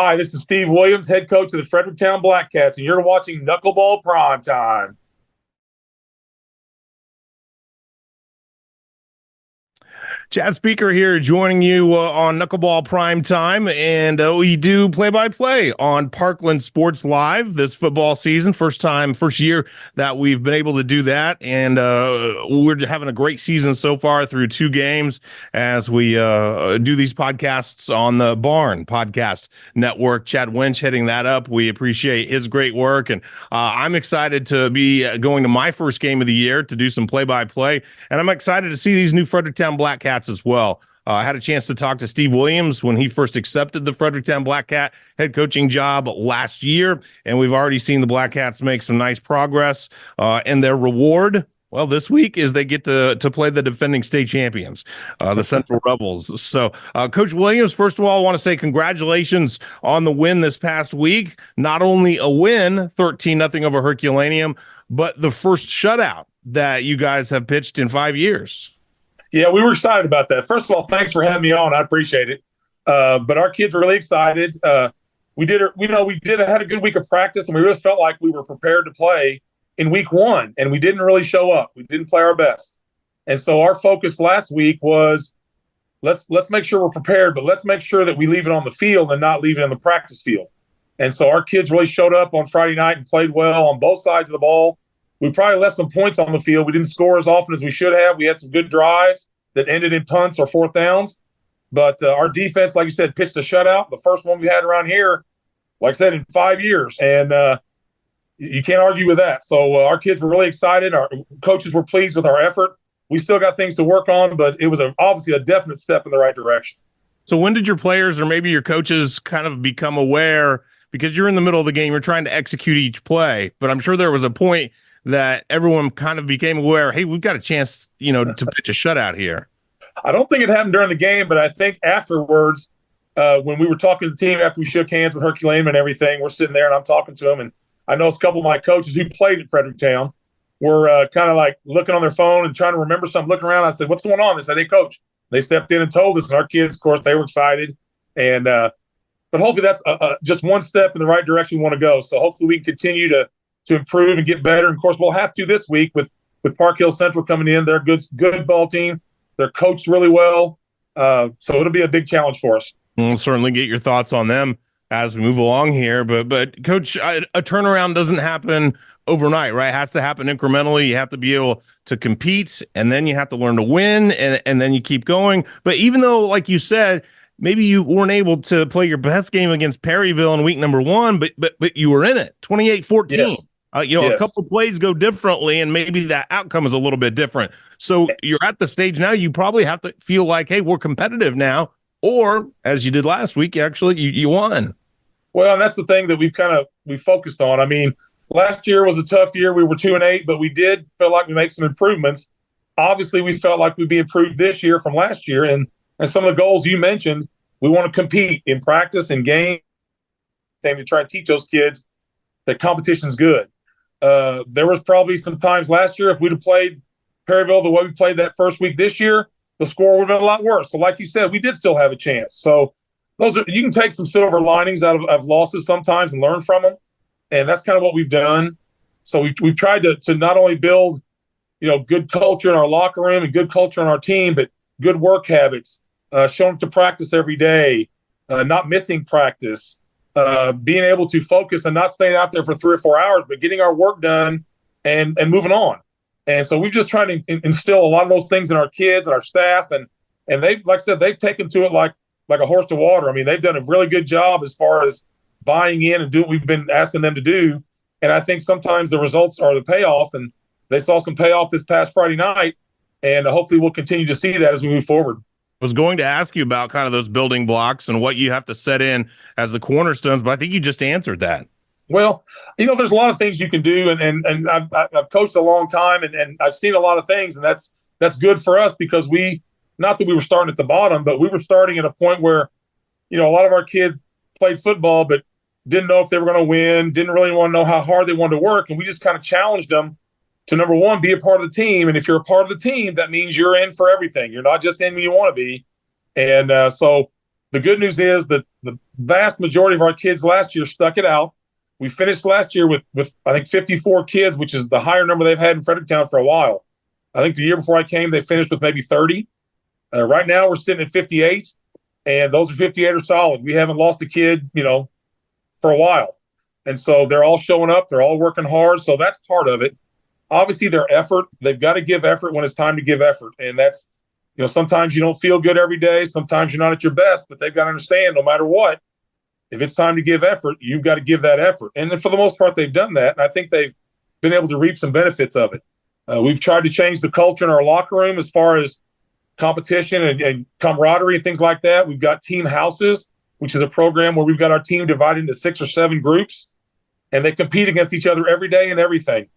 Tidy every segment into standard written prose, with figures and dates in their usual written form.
Hi, this is Steve Williams, head coach of the Fredericktown Blackcats, and you're watching Knuckleball Prime Time. Chad Speaker here, joining you on Knuckleball Prime Time, and we do play-by-play on Parkland Sports Live this football season. First year that we've been able to do that, and we're having a great season so far through 2 games as we do these podcasts on the Barn Podcast Network. Chad Winch heading that up. We appreciate his great work, and I'm excited to be going to my first game of the year to do some play-by-play, and I'm excited to see these new Fredericktown Blackcats as well. I had a chance to talk to Steve Williams when he first accepted the Fredericktown Blackcat head coaching job last year, and we've already seen the Blackcats make some nice progress. And their reward, well, this week is they get to play the defending state champions, the Central Rebels. So, Coach Williams, first of all, I want to say congratulations on the win this past week. Not only a win, 13-0 over Herculaneum, but the first shutout that you guys have pitched in 5 years. Yeah, we were excited about that. First of all, thanks for having me on. I appreciate it. But our kids are really excited. We had a good week of practice, and we really felt like we were prepared to play in week 1, and we didn't really show up. We didn't play our best. And so our focus last week was let's make sure we're prepared, but let's make sure that we leave it on the field and not leave it in the practice field. And so our kids really showed up on Friday night and played well on both sides of the ball. We probably left some points on the field. We didn't score as often as we should have. We had some good drives that ended in punts or 4th downs. But our defense, like you said, pitched a shutout, the first one we had around here, like I said, in 5 years. And you can't argue with that. So our kids were really excited. Our coaches were pleased with our effort. We still got things to work on, but it was obviously a definite step in the right direction. So when did your players or maybe your coaches kind of become aware, because you're in the middle of the game, you're trying to execute each play, but I'm sure there was a point that everyone kind of became aware, hey, we've got a chance, to pitch a shutout here? I don't think it happened during the game, but I think afterwards, when we were talking to the team after we shook hands with Herculaneum and everything, we're sitting there and I'm talking to them, and I know a couple of my coaches who played at Fredericktown were kind of like looking on their phone and trying to remember something, looking around. I said, what's going on? They said, hey, Coach. They stepped in and told us, and our kids, of course, they were excited. And but hopefully that's just one step in the right direction we want to go. So hopefully we can continue to improve and get better. And of course, we'll have to this week with Park Hill Central coming in. They're a good ball team. They're coached really well. So it'll be a big challenge for us. We'll certainly get your thoughts on them as we move along here. But Coach, a turnaround doesn't happen overnight, right? It has to happen incrementally. You have to be able to compete, and then you have to learn to win, and then you keep going. But even though, like you said, maybe you weren't able to play your best game against Perryville in week number 1, but you were in it, 28-14. Yes. A couple of plays go differently, and maybe that outcome is a little bit different. So you're at the stage now, you probably have to feel like, hey, we're competitive now, or as you did last week, actually, you won. Well, and that's the thing that we focused on. I mean, last year was a tough year. We were 2-8, but we did feel like we made some improvements. Obviously, we felt like we'd be improved this year from last year, and some of the goals you mentioned, we want to compete in practice and game, and to try and teach those kids that competition's good. There was probably some times last year, if we'd have played Perryville the way we played that first week this year, the score would have been a lot worse. So like you said, we did still have a chance. So you can take some silver linings out of losses sometimes and learn from them. And that's kind of what we've done. So we've tried to not only build, good culture in our locker room and good culture on our team, but good work habits, showing up to practice every day, not missing practice, being able to focus and not staying out there for 3 or 4 hours, but getting our work done and moving on. And so we've just tried to instill a lot of those things in our kids and our staff. And they, like I said, they've taken to it like a horse to water. I mean, they've done a really good job as far as buying in and doing what we've been asking them to do. And I think sometimes the results are the payoff, and they saw some payoff this past Friday night. And hopefully we'll continue to see that as we move forward. I was going to ask you about kind of those building blocks and what you have to set in as the cornerstones, but I think you just answered that. Well, there's a lot of things you can do, and I've coached a long time, and I've seen a lot of things, and that's good for us because not that we were starting at the bottom, but we were starting at a point where, a lot of our kids played football, but didn't know if they were going to win, didn't really want to know how hard they wanted to work, and we just kind of challenged them to, number one, be a part of the team, and if you're a part of the team, that means you're in for everything. You're not just in when you want to be, and so the good news is that the vast majority of our kids last year stuck it out. We finished last year with I think 54 kids, which is the higher number they've had in Fredericktown for a while. I think the year before I came, they finished with maybe 30. Right now, we're sitting at 58, and those 58 are solid. We haven't lost a kid, for a while. And so they're all showing up. They're all working hard. So that's part of it. Obviously, their effort. They've got to give effort when it's time to give effort. And that's, sometimes you don't feel good every day. Sometimes you're not at your best, but they've got to understand no matter what, if it's time to give effort, you've got to give that effort. And then for the most part, they've done that. And I think they've been able to reap some benefits of it. We've tried to change the culture in our locker room as far as competition and camaraderie and things like that. We've got team houses, which is a program where we've got our team divided into 6 or 7 groups, and they compete against each other every day and everything.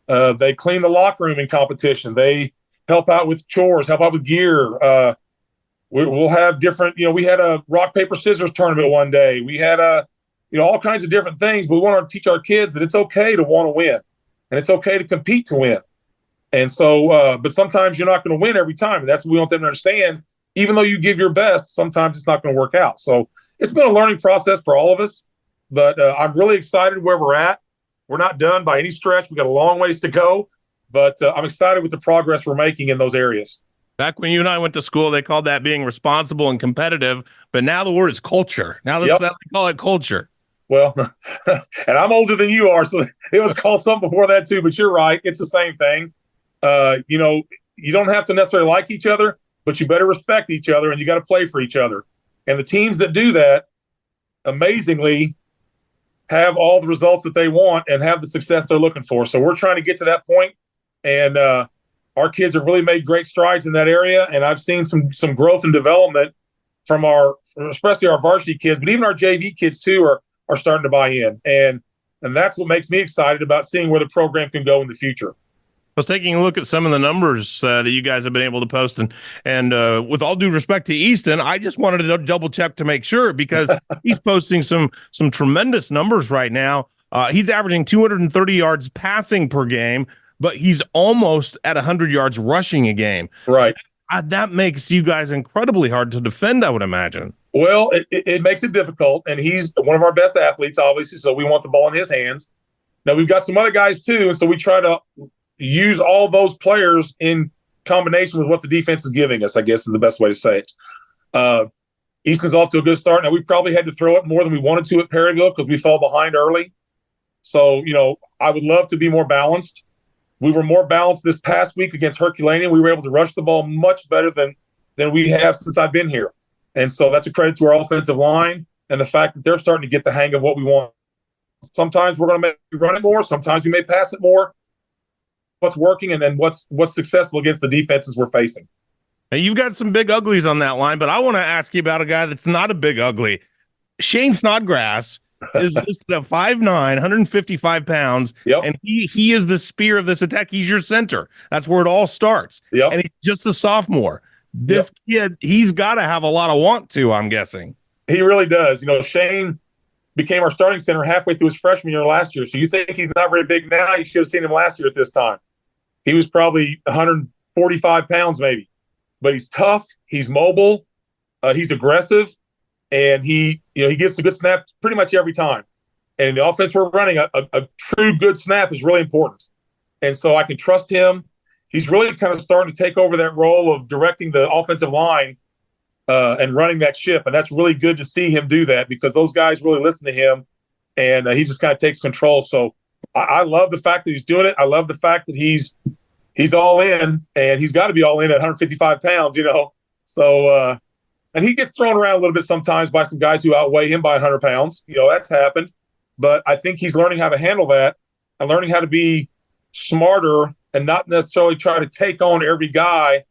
They clean the locker room in competition. They help out with chores, help out with gear. We'll have different, we had a rock, paper, scissors tournament one day. We had all kinds of different things, but we want to teach our kids that it's okay to want to win, and it's okay to compete to win. And so, but sometimes you're not going to win every time. And that's what we want them to understand. Even though you give your best, sometimes it's not going to work out. So it's been a learning process for all of us, but I'm really excited where we're at. We're not done by any stretch. We've got a long ways to go, but I'm excited with the progress we're making in those areas. Back when you and I went to school, they called that being responsible and competitive, but now the word is culture. Now they call it culture. Well, and I'm older than you are, so it was called something before that too, but you're right. It's the same thing. You don't have to necessarily like each other, but you better respect each other, and you got to play for each other. And the teams that do that, amazingly, have all the results that they want and have the success they're looking for. So we're trying to get to that point, and our kids have really made great strides in that area. And I've seen some growth and development from especially our varsity kids, but even our JV kids too are starting to buy in. And that's what makes me excited about seeing where the program can go in the future. I was taking a look at some of the numbers that you guys have been able to post, and with all due respect to Easton, I just wanted to double check to make sure, because he's posting some tremendous numbers right now. He's averaging 230 yards passing per game, but he's almost at 100 yards rushing a game. Right. That makes you guys incredibly hard to defend, I would imagine. Well, it makes it difficult, and he's one of our best athletes, obviously, so we want the ball in his hands. Now, we've got some other guys too, and so we try to use all those players in combination with what the defense is giving us, I guess is the best way to say it. Easton's off to a good start. Now, we probably had to throw it more than we wanted to at Perryville because we fell behind early. So, I would love to be more balanced. We were more balanced this past week against Herculaneum. We were able to rush the ball much better than we have since I've been here. And so that's a credit to our offensive line and the fact that they're starting to get the hang of what we want. Sometimes we're going to run it more. Sometimes we may pass it more. What's working, and then what's successful against the defenses we're facing. Now, you've got some big uglies on that line, but I want to ask you about a guy that's not a big ugly. Shane Snodgrass is listed at 5'9", 155 pounds, and he is the spear of this attack. He's your center. That's where it all starts. And he's just a sophomore. This kid, he's got to have a lot of want to, I'm guessing. He really does. Shane became our starting center halfway through his freshman year last year. So you think he's not very big now? You should have seen him last year at this time. He was probably 145 pounds maybe. But he's tough. He's mobile. He's aggressive. And he gets a good snap pretty much every time. And the offense we're running, a true good snap is really important. And so I can trust him. He's really kind of starting to take over that role of directing the offensive line and running that ship. And that's really good to see him do that, because those guys really listen to him, and he just kind of takes control. So I love the fact that he's doing it. I love the fact that he's all in, and he's got to be all in at 155 pounds, So, and he gets thrown around a little bit sometimes by some guys who outweigh him by 100 pounds. That's happened. But I think he's learning how to handle that and learning how to be smarter and not necessarily try to take on every guy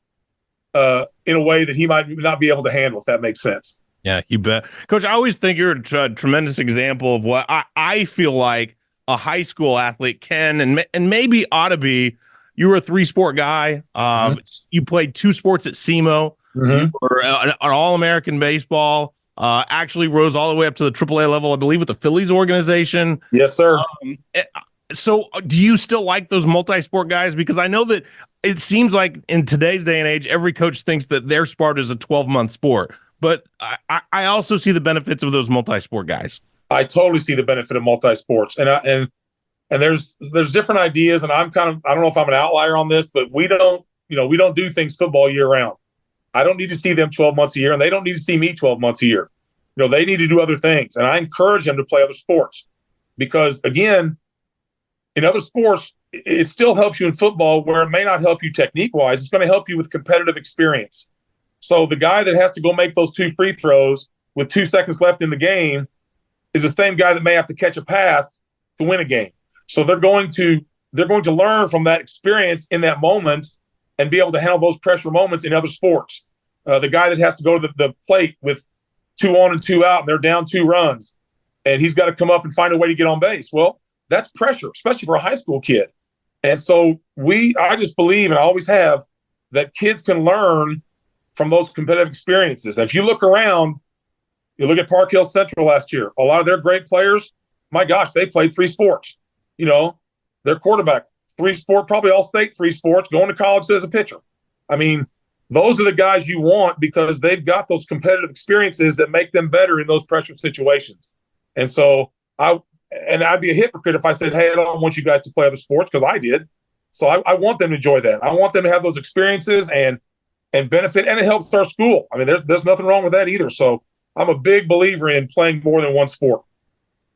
in a way that he might not be able to handle, if that makes sense. Yeah, you bet. Coach, I always think you're a tremendous example of what I feel like a high school athlete can and maybe ought to be. You were a 3-sport guy. You played 2 sports at SEMO. You were an All-American baseball. Actually rose all the way up to the AAA level, I believe, with the Phillies organization. Yes, sir. So do you still like those multi-sport guys? Because I know that it seems like in today's day and age, every coach thinks that their sport is a 12-month sport. but I also see the benefits of those multi-sport guys. I totally see the benefit of multi-sports, and there's different ideas, and I don't know if I'm an outlier on this, but we don't do things football year round. I don't need to see them 12 months a year, and they don't need to see me 12 months a year. They need to do other things, and I encourage them to play other sports because, again, in other sports, it still helps you in football where it may not help you technique-wise. It's going to help you with competitive experience. So the guy that has to go make those 2 free throws with 2 seconds left in the game is the same guy that may have to catch a pass to win a game. So they're going to learn from that experience in that moment and be able to handle those pressure moments in other sports. The guy that has to go to the plate with 2 on and 2 out, and they're down 2 runs, and he's got to come up and find a way to get on base. Well, that's pressure, especially for a high school kid. And so I just believe, and I always have, that kids can learn from those competitive experiences. And if you look around, you look at Park Hill Central last year, a lot of their great players, my gosh, they played 3 sports. Their quarterback, 3 sport, probably all state 3 sports, going to college as a pitcher. I mean, those are the guys you want because they've got those competitive experiences that make them better in those pressure situations. And so I'd be a hypocrite if I said, hey, I don't want you guys to play other sports, because I did. So I want them to enjoy that. I want them to have those experiences and benefit, and it helps our school. I mean, there's nothing wrong with that either. So I'm a big believer in playing more than one sport.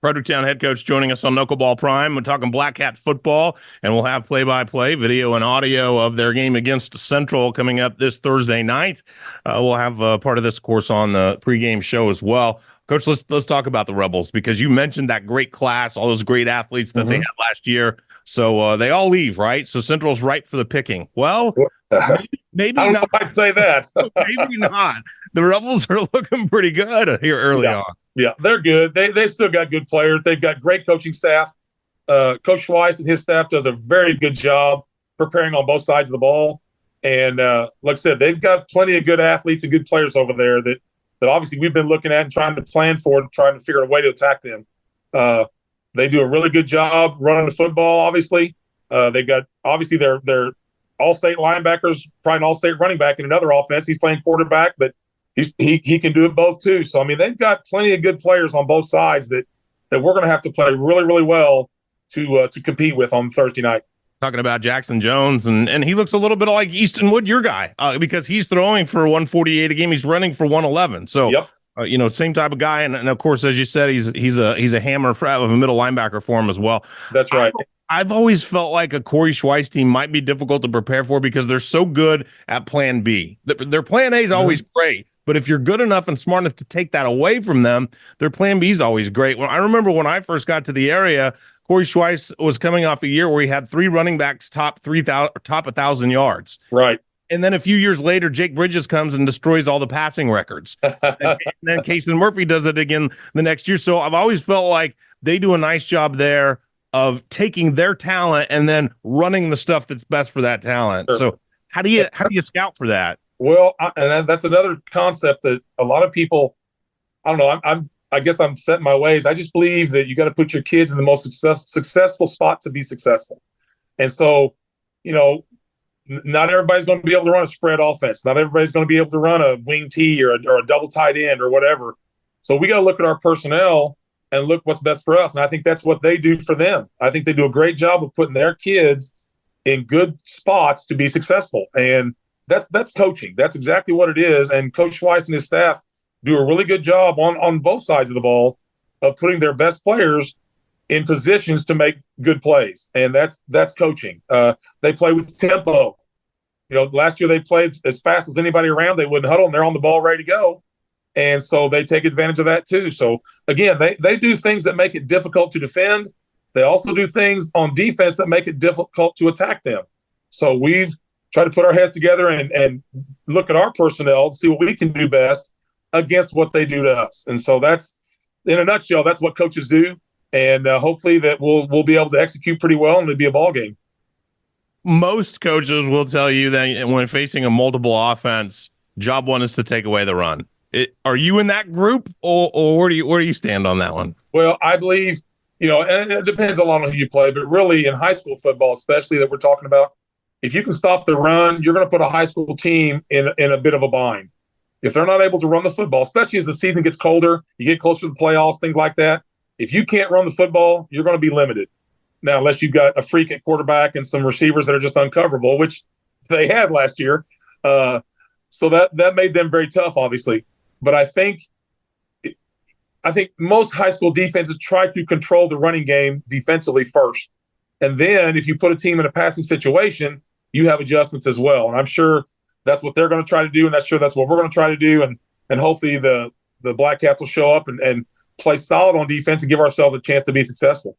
Fredericktown head coach joining us on Knuckleball Prime. We're talking Blackcat football, and we'll have play-by-play video and audio of their game against Central coming up this Thursday night. We'll have part of this, of course, on the pregame show as well. Coach, let's talk about the Rebels, because you mentioned that great class, all those great athletes that they had last year. So they all leave, right? So Central's ripe for the picking. Well, maybe I don't not. know if I'd say that. Maybe not. The Rebels are looking pretty good here early on. Yeah, they're good. They've still got good players. They've got great coaching staff. Coach Schweiss and his staff does a very good job preparing on both sides of the ball. And like I said, they've got plenty of good athletes and good players over there that obviously we've been looking at and trying to plan for, and trying to figure out a way to attack them. They do a really good job running the football, obviously. They've got, obviously, their all-state linebackers, probably an all-state running back in another offense. He's playing quarterback, but he can do it both too. So, I mean, they've got plenty of good players on both sides that we're going to have to play really, really well to compete with on Thursday night. Talking about Jackson Jones, and he looks a little bit like Easton Wood, your guy, because he's throwing for 148 a game. He's running for 111. So, yep. Same type of guy. And of course, as you said, he's a hammer of a middle linebacker for him as well. That's right. I've always felt like a Corey Schweiss team might be difficult to prepare for because they're so good at plan B. Their plan A is always great, but if you're good enough and smart enough to take that away from them, their plan B is always great. I remember when I first got to the area, Corey Schweiss was coming off a year where he had 3 running backs top 1,000 yards. Right. And then a few years later, Jake Bridges comes and destroys all the passing records. And then Casey Murphy does it again the next year. So I've always felt like they do a nice job there of taking their talent and then running the stuff that's best for that talent. Sure. So how do you scout for that? Well, and that's another concept that a lot of people, I don't know, I guess I'm set in my ways. I just believe that you got to put your kids in the most successful spot to be successful. And so, not everybody's going to be able to run a spread offense. Not everybody's going to be able to run a wing T or a double tight end or whatever. So we got to look at our personnel and look what's best for us. And I think that's what they do for them. I think they do a great job of putting their kids in good spots to be successful. And that's coaching. That's exactly what it is. And Coach Schweiss and his staff do a really good job on both sides of the ball of putting their best players in positions to make good plays. And that's coaching. They play with tempo. Last year they played as fast as anybody around. They wouldn't huddle, and they're on the ball ready to go. And so they take advantage of that too. So again, they do things that make it difficult to defend. They also do things on defense that make it difficult to attack them. So we've tried to put our heads together and look at our personnel to see what we can do best against what they do to us. And so that's, in a nutshell, that's what coaches do. And hopefully that we'll be able to execute pretty well, and it'll be a ball game. Most coaches will tell you that when facing a multiple offense, job one is to take away the run. Are you in that group, or where do you stand on that one? Well, I believe, and it depends a lot on who you play, but really in high school football, especially that we're talking about, if you can stop the run, you're going to put a high school team in a bit of a bind, if they're not able to run the football, especially as the season gets colder, you get closer to the playoffs, things like that. If you can't run the football, you're going to be limited. Now, unless you've got a freak at quarterback and some receivers that are just uncoverable, which they had last year. So that made them very tough, obviously. But I think most high school defenses try to control the running game defensively first. And then if you put a team in a passing situation, you have adjustments as well. And I'm sure that's what they're going to try to do, and that's what we're going to try to do. And hopefully the Blackcats will show up and play solid on defense and give ourselves a chance to be successful.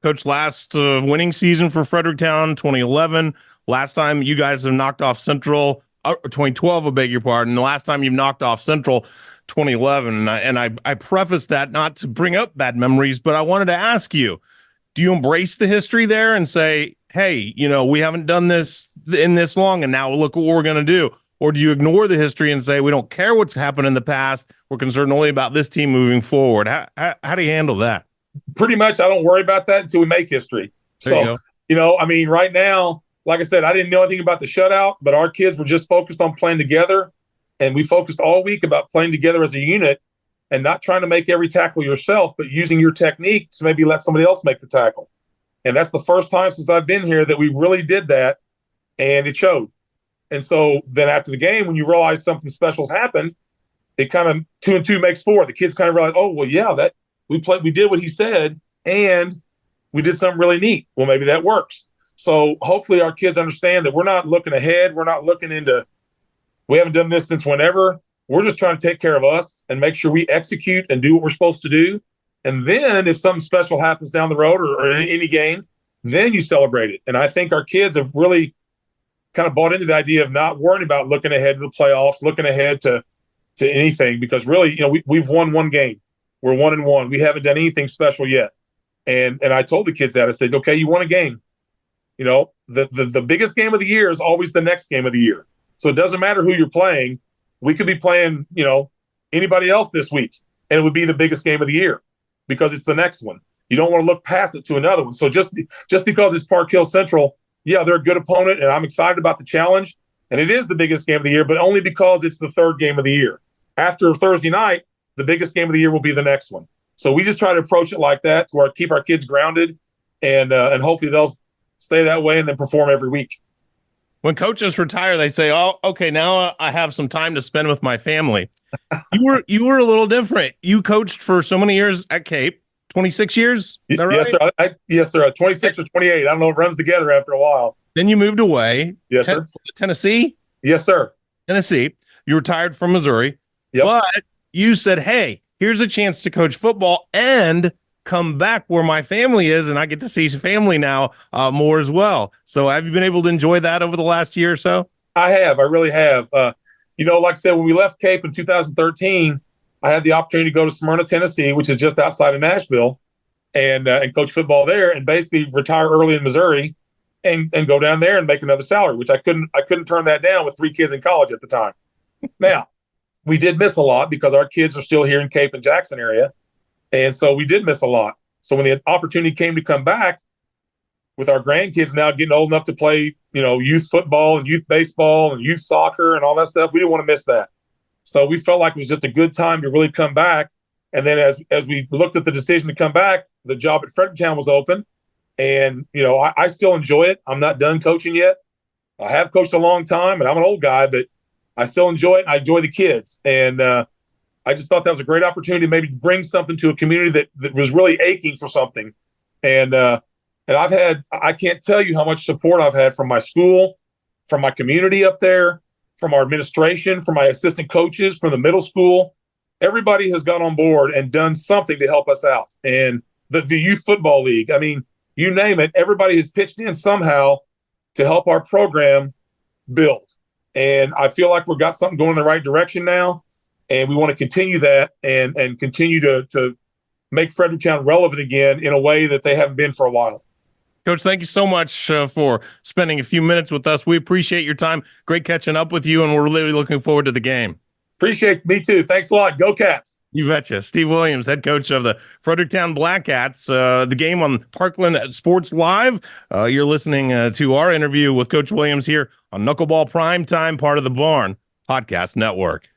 Coach, last winning season for Fredericktown, 2011. Last time you guys have knocked off Central, 2012, I beg your pardon. The last time you've knocked off Central, 2011. And I preface that not to bring up bad memories, but I wanted to ask you, do you embrace the history there and say, hey, we haven't done this in this long, and now look what we're going to do? Or do you ignore the history and say, we don't care what's happened in the past, we're concerned only about this team moving forward? How do you handle that? Pretty much, I don't worry about that until we make history. So, right now, like I said, I didn't know anything about the shutout, but our kids were just focused on playing together. And we focused all week about playing together as a unit and not trying to make every tackle yourself, but using your technique to maybe let somebody else make the tackle. And that's the first time since I've been here that we really did that, and it showed. And so then after the game, when you realize something special's happened, it kind of 2 and 2 makes 4. The kids kind of realize, oh, well, yeah, that we did what he said, and we did something really neat. Well, maybe that works. So hopefully our kids understand that we're not looking ahead. We're not looking into, we haven't done this since whenever. We're just trying to take care of us and make sure we execute and do what we're supposed to do. And then if something special happens down the road or in any game, then you celebrate it. And I think our kids have really kind of bought into the idea of not worrying about looking ahead to the playoffs, looking ahead to anything, because really, we've won one game. We're 1-1. We haven't done anything special yet. And I told the kids that. I said, okay, you won a game. The biggest game of the year is always the next game of the year. So it doesn't matter who you're playing. We could be playing, anybody else this week, and it would be the biggest game of the year because it's the next one. You don't want to look past it to another one. So just because it's Park Hill Central, yeah, they're a good opponent, and I'm excited about the challenge. And it is the biggest game of the year, but only because it's the third game of the year. After Thursday night, the biggest game of the year will be the next one. So we just try to approach it like that to keep our kids grounded, and hopefully they'll stay that way and then perform every week. When coaches retire, they say, oh, okay, now I have some time to spend with my family. You were a little different. You coached for so many years at Cape, 26 years? Is that right? Yes, sir. 26 or 28. I don't know. It runs together after a while. Then you moved away. Yes, sir. Tennessee? Yes, sir. Tennessee. You retired from Missouri. Yep. But you said, hey, here's a chance to coach football and come back where my family is, and I get to see family now more as well. So have you been able to enjoy that over the last year or so? I have. I really have. Like I said, when we left Cape in 2013, I had the opportunity to go to Smyrna, Tennessee, which is just outside of Nashville, and coach football there, and basically retire early in Missouri and go down there and make another salary, which I couldn't turn that down with 3 kids in college at the time. Now, we did miss a lot because our kids are still here in Cape and Jackson area. And so we did miss a lot. So when the opportunity came to come back with our grandkids now getting old enough to play, youth football and youth baseball and youth soccer and all that stuff, we didn't want to miss that. So we felt like it was just a good time to really come back. And then as we looked at the decision to come back, the job at Fredericktown was open. And, I still enjoy it. I'm not done coaching yet. I have coached a long time, and I'm an old guy, but I still enjoy it. I enjoy the kids. And I just thought that was a great opportunity to maybe bring something to a community that was really aching for something. And I can't tell you how much support I've had from my school, from my community up there, from our administration, from my assistant coaches, from the middle school. Everybody has got on board and done something to help us out. And the youth football league, I mean, you name it, everybody has pitched in somehow to help our program build. And I feel like we've got something going in the right direction now. And we want to continue that and continue to make Fredericktown relevant again in a way that they haven't been for a while. Coach, thank you so much for spending a few minutes with us. We appreciate your time. Great catching up with you, and we're really looking forward to the game. Appreciate me too. Thanks a lot. Go Cats. You betcha. Steve Williams, head coach of the Fredericktown Blackcats. The game on Parkland Sports Live. You're listening to our interview with Coach Williams here on Knuckleball Prime Time, part of the Barn Podcast Network.